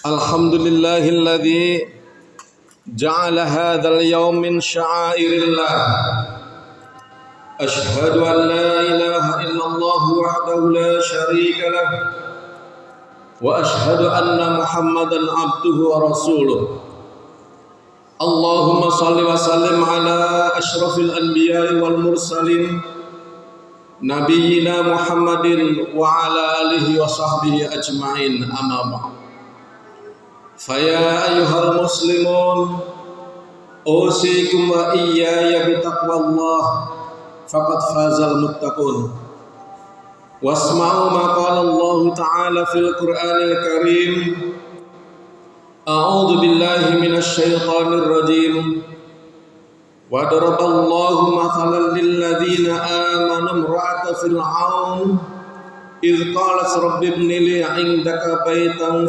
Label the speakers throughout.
Speaker 1: Alhamdulillahilladzi ja'ala hadzal yawm min sya'airillah. Ashhadu an la ilaha illallah wahdahu la syarika lah. Wa ashhadu anna Muhammadan abduhu wa rasuluh. Allahumma salli wa sallim ala asyrafil anbiya'i wal mursalin nabiyyina Muhammadin wa ala alihi wa sahbihi ajma'in, amma ba'd. Faya ayyuhal muslimun, usikum wa iyaya bitaqwallah, faqad fazal muttaqun. Wasma'u ma qala Allah ta'ala fil Qur'anil Karim. A'udzu billahi minasy syaithanir rajim. Wa daraballahu mathalan lil ladzina amanu imra'ata fir'aun idz qalat rabbi ibni li 'indaka baitan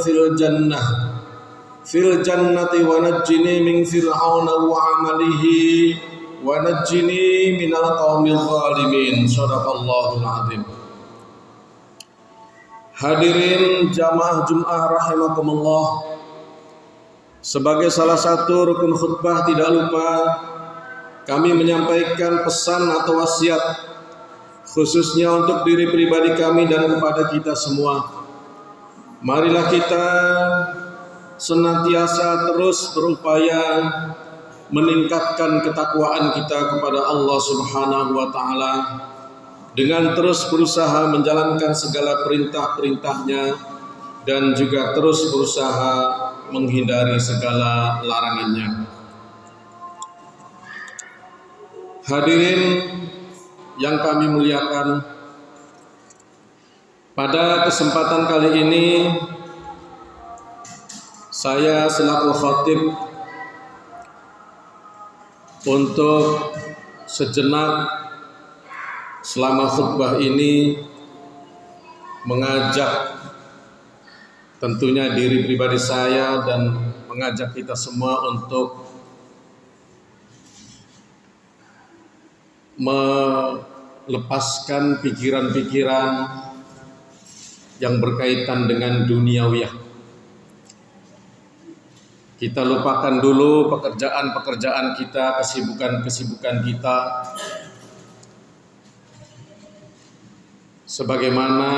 Speaker 1: fil jannati wa najjini min fir'auna wa 'amalihi wa najjini minal qaumil zalimin. Shadaqallahul 'adzim. Hadirin jamaah Jumat rahimakumullah. Sebagai salah satu rukun khutbah tidak lupa kami menyampaikan pesan atau wasiat khususnya untuk diri pribadi kami dan kepada kita semua. Marilah kita senantiasa terus berupaya meningkatkan ketakwaan kita kepada Allah Subhanahu wa taala dengan terus berusaha menjalankan segala perintah-perintahnya dan juga terus berusaha menghindari segala larangannya. Hadirin yang kami muliakan, pada kesempatan kali ini saya selaku khatib untuk sejenak selama khutbah ini mengajak tentunya diri pribadi saya dan mengajak kita semua untuk melepaskan pikiran-pikiran yang berkaitan dengan duniawiyah. Kita lupakan dulu pekerjaan-pekerjaan kita, kesibukan-kesibukan kita, sebagaimana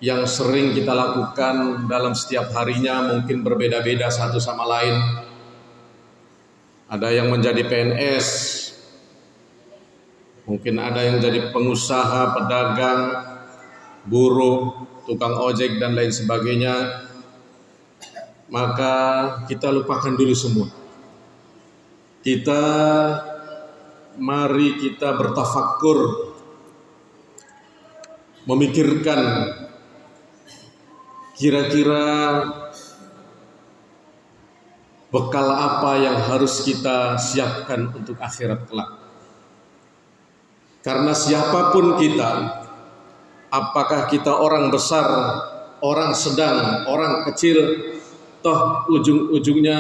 Speaker 1: yang sering kita lakukan dalam setiap harinya mungkin berbeda-beda satu sama lain. Ada yang menjadi PNS, mungkin ada yang jadi pengusaha, pedagang, buruh, tukang ojek dan lain sebagainya. Maka kita lupakan dulu semua. Mari kita bertafakkur, memikirkan kira-kira bekal apa yang harus kita siapkan untuk akhirat kelak. Karena siapapun kita, apakah kita orang besar, orang sedang, orang kecil, toh ujung-ujungnya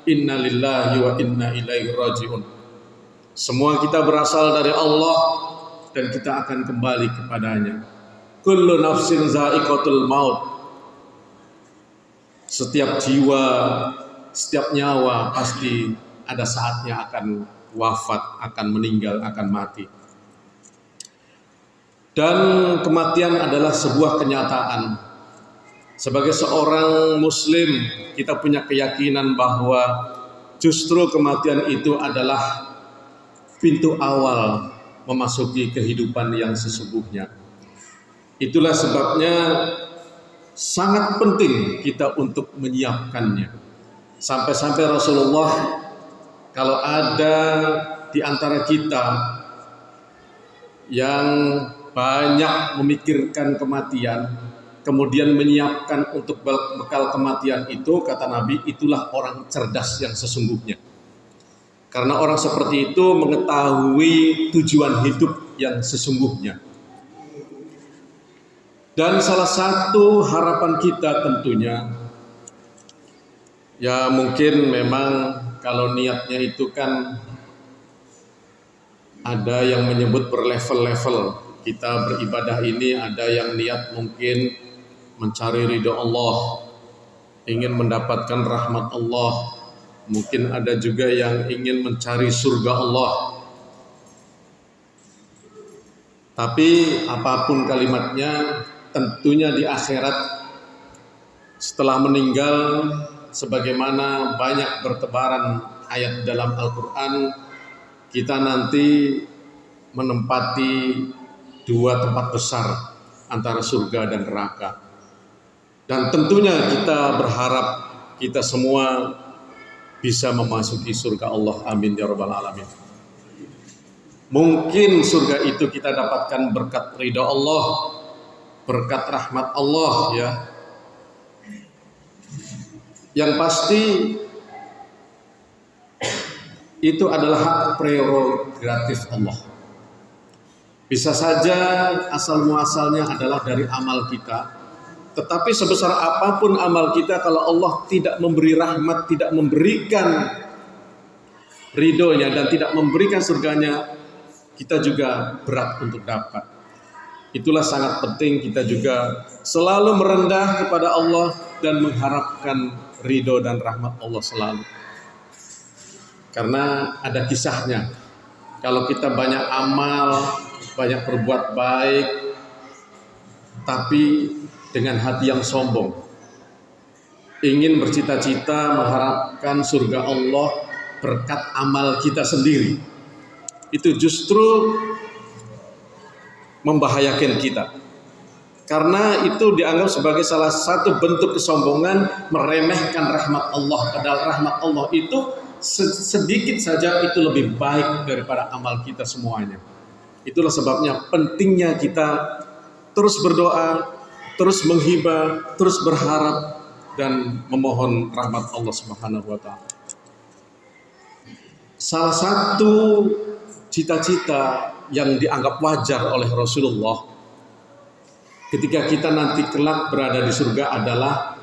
Speaker 1: inna lillahi wa inna ilaihi raji'un. Semua kita berasal dari Allah dan kita akan kembali kepadanya. Kullu nafsin za'iqatul maut. Setiap jiwa, setiap nyawa pasti ada saatnya akan wafat, akan meninggal, akan mati. Dan kematian adalah sebuah kenyataan. Sebagai seorang muslim, kita punya keyakinan bahwa justru kematian itu adalah pintu awal memasuki kehidupan yang sesungguhnya. Itulah sebabnya sangat penting kita untuk menyiapkannya. Sampai-sampai Rasulullah, kalau ada di antara kita yang banyak memikirkan kematian, kemudian menyiapkan untuk bekal kematian itu, kata Nabi, itulah orang cerdas yang sesungguhnya. Karena orang seperti itu mengetahui tujuan hidup yang sesungguhnya. Dan salah satu harapan kita tentunya, ya mungkin memang kalau niatnya itu kan ada yang menyebut berlevel-level. Kita beribadah ini ada yang niat mungkin mencari ridho Allah, ingin mendapatkan rahmat Allah. Mungkin ada juga yang ingin mencari surga Allah. Tapi apapun kalimatnya, tentunya di akhirat setelah meninggal, sebagaimana banyak bertebaran ayat dalam Al-Quran, kita nanti menempati dua tempat besar antara surga dan neraka. Dan tentunya kita berharap kita semua bisa memasuki surga Allah. Amin ya rabbal alamin. Mungkin surga itu kita dapatkan berkat ridha Allah, berkat rahmat Allah ya. Yang pasti itu adalah hak prerogatif Allah. Bisa saja asal muasalnya adalah dari amal kita. Tetapi sebesar apapun amal kita, kalau Allah tidak memberi rahmat, tidak memberikan ridhonya dan tidak memberikan surganya, kita juga berat untuk dapat. Itulah sangat penting kita juga selalu merendah kepada Allah dan mengharapkan ridho dan rahmat Allah selalu. Karena ada kisahnya. Kalau kita banyak amal, banyak berbuat baik, tapi dengan hati yang sombong, ingin bercita-cita mengharapkan surga Allah berkat amal kita sendiri, itu justru membahayakan kita. Karena itu dianggap sebagai salah satu bentuk kesombongan, meremehkan rahmat Allah. Padahal rahmat Allah itu sedikit saja itu lebih baik daripada amal kita semuanya. Itulah sebabnya pentingnya kita terus berdoa, terus menghibah, terus berharap dan memohon rahmat Allah Subhanahu wa taala. Salah satu cita-cita yang dianggap wajar oleh Rasulullah ketika kita nanti kelak berada di surga adalah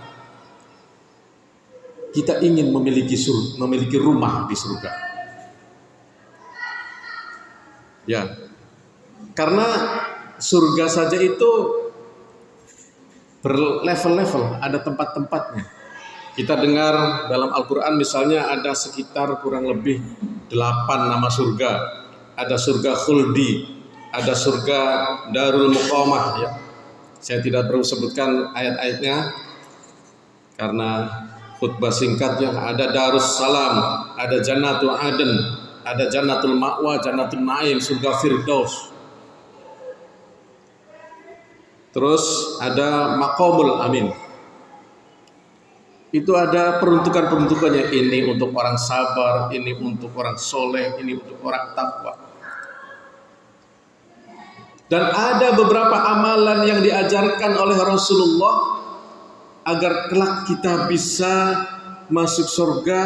Speaker 1: kita ingin memiliki rumah di surga. Ya. Karena surga saja itu berlevel-level, ada tempat-tempatnya. Kita dengar dalam Al-Quran misalnya ada sekitar kurang lebih 8 nama surga. Ada surga khuldi, ada surga darul muqamah ya. Saya tidak perlu sebutkan ayat-ayatnya karena khutbah singkatnya. Ada darus salam, ada jannatul aden, ada jannatul ma'wa, jannatul na'im, surga firdaus. Terus ada maqamul amin. Itu ada peruntukan-peruntukannya. Ini untuk orang sabar, ini untuk orang soleh, ini untuk orang takwa. Dan ada beberapa amalan yang diajarkan oleh Rasulullah agar kelak kita bisa masuk surga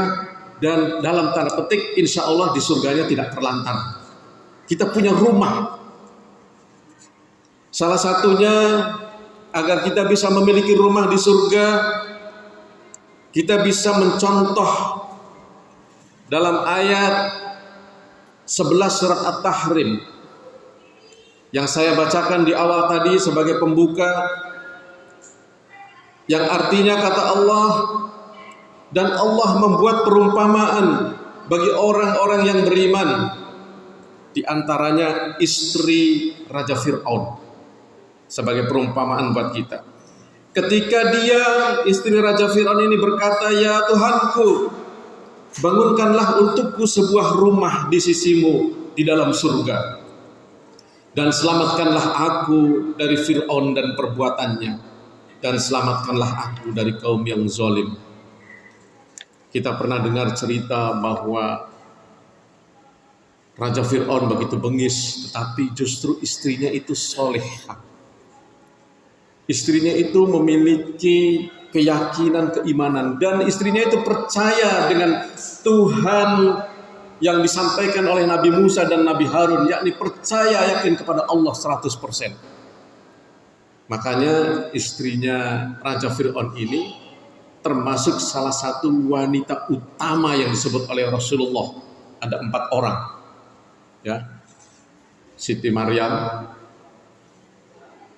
Speaker 1: dan dalam tanda petik insya Allah di surganya tidak terlantar. Kita punya rumah. Salah satunya agar kita bisa memiliki rumah di surga, kita bisa mencontoh dalam ayat 11 surat At-Tahrim yang saya bacakan di awal tadi sebagai pembuka, yang artinya kata Allah, dan Allah membuat perumpamaan bagi orang-orang yang beriman, di antaranya istri Raja Fir'aun, sebagai perumpamaan buat kita. Ketika dia, istri Raja Fir'aun ini berkata, "Ya Tuhanku, bangunkanlah untukku sebuah rumah di sisimu di dalam surga, dan selamatkanlah aku dari Fir'aun dan perbuatannya, dan selamatkanlah aku dari kaum yang zalim." Kita pernah dengar cerita bahwa Raja Fir'aun begitu bengis, tetapi justru istrinya itu solehah. Istrinya itu memiliki keyakinan, keimanan, dan istrinya itu percaya dengan Tuhan yang disampaikan oleh Nabi Musa dan Nabi Harun, yakni percaya yakin kepada Allah 100%. Makanya istrinya Raja Fir'aun ini termasuk salah satu wanita utama yang disebut oleh Rasulullah. Ada 4 orang, ya, Siti Maryam,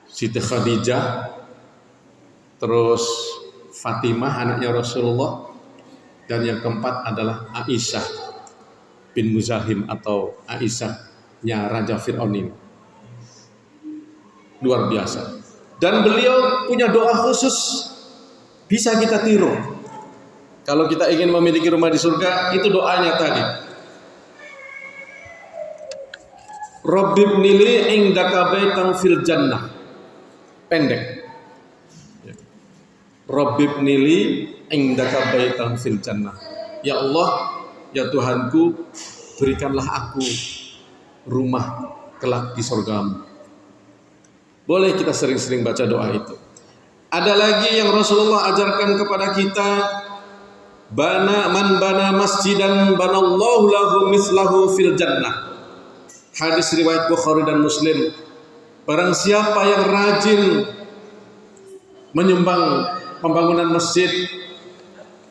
Speaker 1: Siti Khadijah, terus Fatimah anaknya Rasulullah, dan yang keempat adalah Aisyah bin Muzahim atau Aisyahnya Raja Fir'aun ini. Luar biasa. Dan beliau punya doa khusus, bisa kita tiru. Kalau kita ingin memiliki rumah di surga, itu doanya tadi. Rabbibni li indaka baitan fil jannah. Pendek. Rabbibni li indaka baitan fil jannah. Ya Allah, ya Tuhanku, berikanlah aku rumah kelak di surgamu. Boleh kita sering-sering baca doa itu. Ada lagi yang Rasulullah ajarkan kepada kita, man bana masjidan banallahu lahu mislahu fil jannah. Hadis riwayat Bukhari dan Muslim. Barang siapa yang rajin menyumbang pembangunan masjid,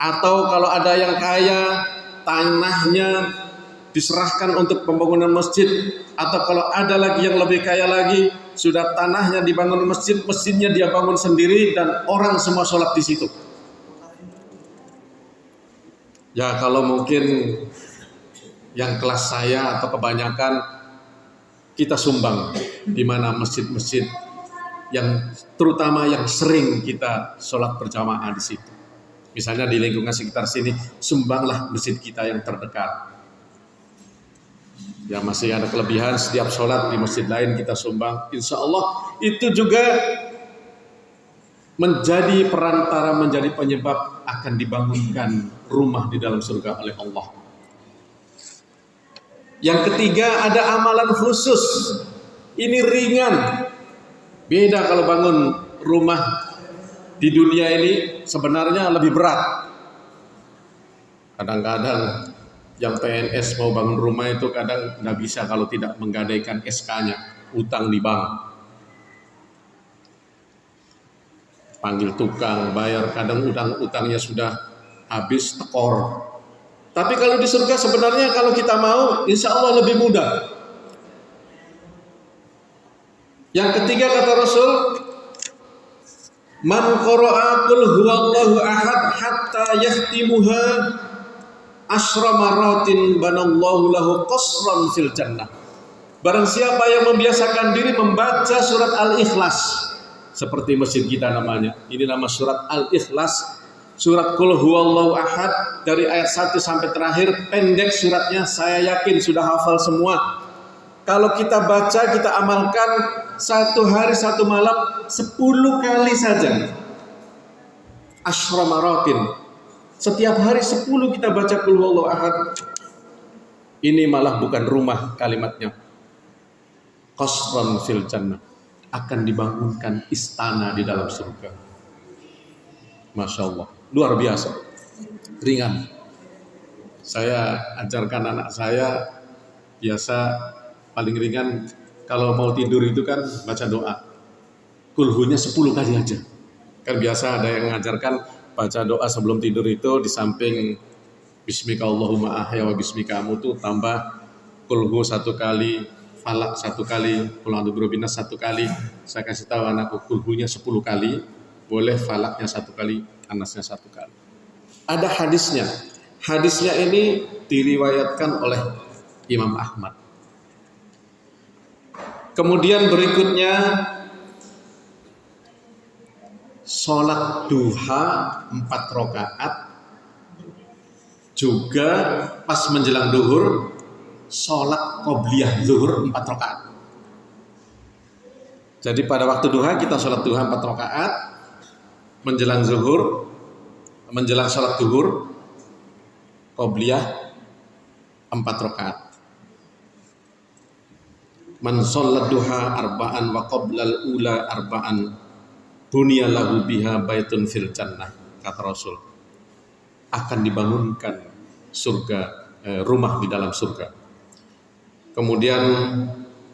Speaker 1: atau kalau ada yang kaya tanahnya diserahkan untuk pembangunan masjid, atau kalau ada lagi yang lebih kaya lagi, sudah tanahnya dibangun masjid, masjidnya dia bangun sendiri dan orang semua sholat di situ. Ya kalau mungkin yang kelas saya atau kebanyakan kita sumbang di mana masjid-masjid yang terutama yang sering kita sholat berjamaah di situ. Misalnya di lingkungan sekitar sini, sumbanglah masjid kita yang terdekat. Ya masih ada kelebihan, setiap sholat di masjid lain kita sumbang. Insya Allah itu juga menjadi perantara, menjadi penyebab akan dibangunkan rumah di dalam surga oleh Allah. Yang ketiga, ada amalan khusus. Ini ringan. Beda kalau bangun rumah di dunia ini sebenarnya lebih berat. Kadang-kadang yang PNS mau bangun rumah itu kadang nggak bisa kalau tidak menggadaikan SK-nya, utang di bank. Panggil tukang, bayar, kadang utangnya sudah habis, tekor. Tapi kalau di surga sebenarnya kalau kita mau, insya Allah lebih mudah. Yang ketiga kata Rasul, man qara'a qul huwallahu ahad hatta yahtimuha asyra maratin banallahu lahu qasran fil jannah. Barang siapa yang membiasakan diri membaca surat Al-Ikhlas, seperti masjid kita namanya, ini nama surat Al-Ikhlas, surat Qul huwallahu ahad dari ayat 1 sampai terakhir, pendek suratnya, saya yakin sudah hafal semua. Kalau kita baca, kita amalkan satu hari satu malam 10 kali saja, asyra maratin, setiap hari 10 kita baca Qul huwallahu ahad. Ini malah bukan rumah kalimatnya, qasran fil jannah, akan dibangunkan istana di dalam surga. Masya Allah, luar biasa, ringan. Saya ajarkan anak saya biasa paling ringan kalau mau tidur itu kan baca doa. Kulhunya 10 kali aja. Kan biasa ada yang mengajarkan baca doa sebelum tidur itu di samping Bismika Allahumma ahya wa bismika amutu tambah kulhu 1 kali, falak 1 kali, qul a'udzu birabbinas 1 kali. Saya kasih tahu anakku kulhunya 10 kali, boleh falaknya 1 kali, anasnya 1 kali. Ada hadisnya. Hadisnya ini diriwayatkan oleh Imam Ahmad. Kemudian berikutnya sholat duha 4 rakaat, juga pas menjelang duhur sholat qobliyah zuhur 4 rakaat. Jadi pada waktu duha kita sholat duha 4 rakaat, menjelang zuhur, menjelang sholat duhur qobliyah 4 rakaat. Man sholat duha arba'an wa qoblal ula arba'an bunya lahu biha baitun fil jannah, kata Rasul. Akan dibangunkan surga, rumah di dalam surga. Kemudian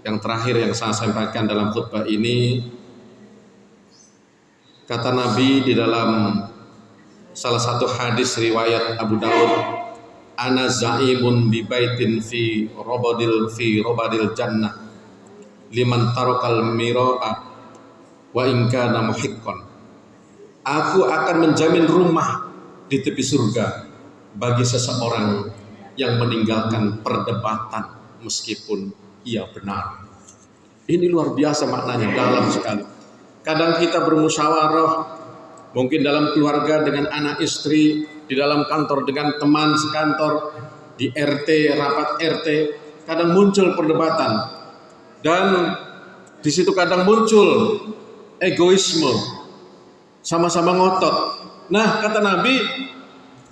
Speaker 1: yang terakhir yang saya sampaikan dalam khutbah ini, kata Nabi di dalam salah satu hadis riwayat Abu Daud, ana zaimun bi baitin fi robadil jannah liman tarakal mira'a wa in kana muhiqqan. Aku akan menjamin rumah di tepi surga bagi seseorang yang meninggalkan perdebatan meskipun ia benar. Ini luar biasa maknanya, dalam sekali. Kadang kita bermusyawarah, mungkin dalam keluarga dengan anak istri, di dalam kantor dengan teman sekantor, di RT, rapat RT, kadang muncul perdebatan. Dan di situ kadang muncul egoisme, sama-sama ngotot. Nah, kata Nabi,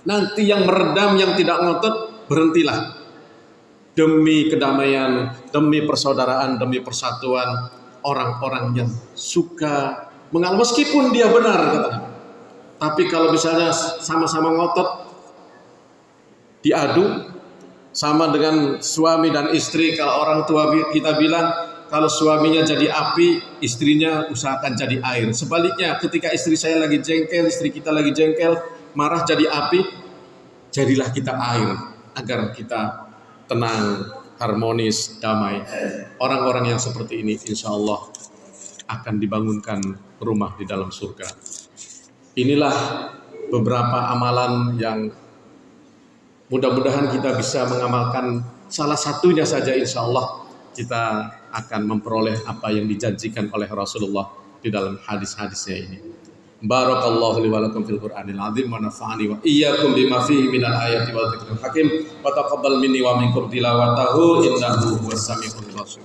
Speaker 1: nanti yang meredam, yang tidak ngotot, berhentilah. Demi kedamaian, demi persaudaraan, demi persatuan orang-orang yang suka mengalah meskipun dia benar, kata Nabi. Tapi kalau misalnya sama-sama ngotot, diadu, sama dengan suami dan istri. Kalau orang tua kita bilang, kalau suaminya jadi api, istrinya usahakan jadi air. Sebaliknya, ketika istri saya lagi jengkel, istri kita lagi jengkel, marah jadi api, jadilah kita air, agar kita tenang, harmonis, damai. Orang-orang yang seperti ini insya Allah akan dibangunkan rumah di dalam surga. Inilah beberapa amalan yang mudah-mudahan kita bisa mengamalkan. Salah satunya saja insya Allah kita akan memperoleh apa yang dijanjikan oleh Rasulullah di dalam hadis-hadisnya ini. Barakallahu li wa lakum fil Qur'anil azim wa nafa'ani wa iyyakum bima fihi minal ayati wal dzikril hakim wa taqabbal minni wa minkum tilawatahu innahu huwas samiul basir.